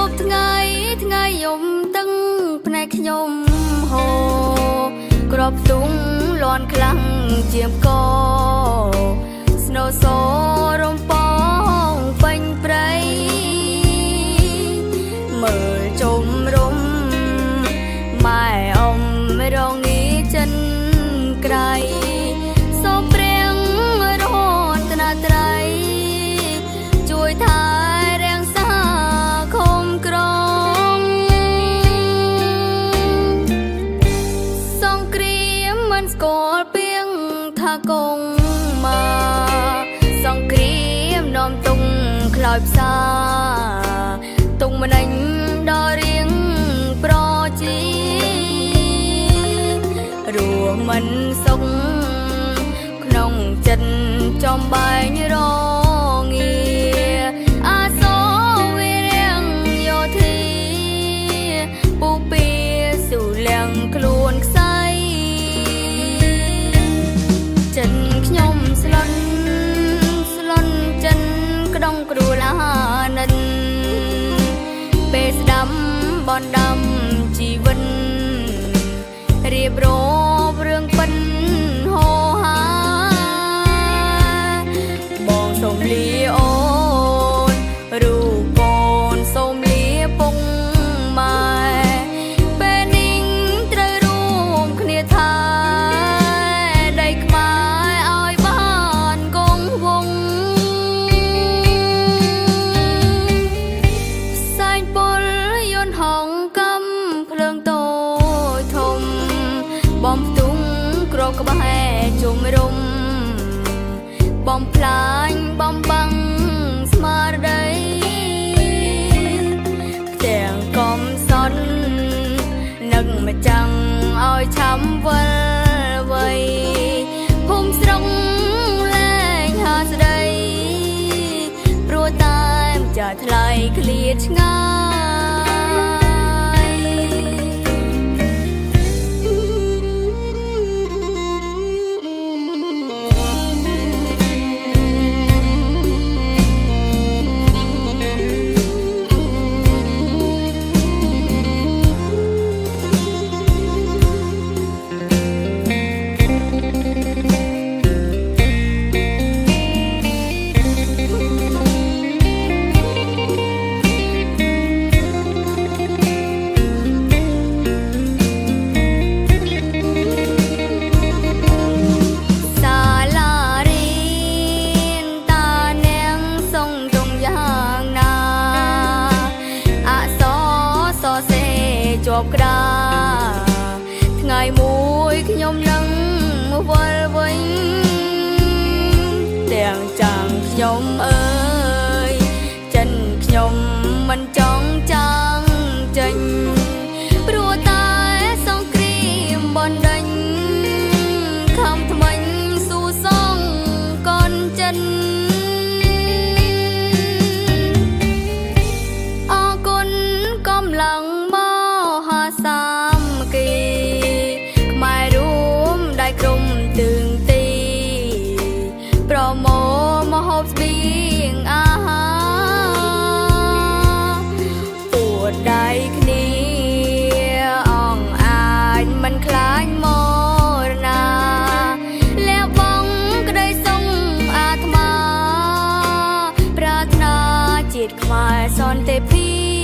บថ្ងៃយំតឹងភ្នែកខ្ញុំហូរក្របទុងលន់ខ្លាំងជាងកស្នូសរំពងពេញព្រៃមើលជុំរំម៉ែអ៊ំរងងីចិនក្រៃសូមព្រៀងរហូតណាត្រៃជួយថែរាំងសាខំក្រងសង្គ្រាមមិនស្គាល់ពីងថាកងមកសង្គ្រាមនាំទុំខ្លោចផ្សាទុំម្នេញដល់រៀងប្រជីរួមមិនសុខក្នុងចិត្តចំបែងរងាអាសវិរៀងយោធាពុពីសុលៀងខ្លួនខ្សៃចិនខ្ញុំស្លន់ចិនក្ដុងគ្រួលានិនពេលស្ដាំបនដាំជីវិតរៀបរាប់រឿងពិនហោហាបងសូមលាអូនរូបកូនសូមលាពុកម៉ែពេលនេះត្រូវរួមគ្នាថាដីខ្មែរឲ្យបានគង់វង្សសែងពលយន្តហងកំភ្លើងតូចធំបំផ្ទុំក្រកក្បែរជុំរុំបំផ្លាញបំបាំងស្មារតីផ្ទាំងកំសត់នឹកមកចាំងឲ្យឆាំវិលវ័យភូមិស្រុកលែងហាស្ដីព្រោះតែចាថ្លៃឃ្លាតឆ្ងាយជាប់ក្តារថ្ងៃមួយខ្ញុំនឹងវិលវិញទាំងចាំងខ្ញុំអើយចិនខ្ញុំមិនចង់ចាំងចេញព្រោះតែសង្គ្រាមបណ្ដេញខំថ្មិញស៊ូសងកូនចិនអរគុណកំឡុងសាមគ្គីខ្មែររួមដៃក្រុមទើងទីប្រមូលមហូបស្បៀងអាហារពួតដៃគ្នាអងអាចមិនខ្លាចមរណាលះបង់ក្តីសុំអាត្មាប្រាថ្នាជាតិខ្មែរសន្តិភាព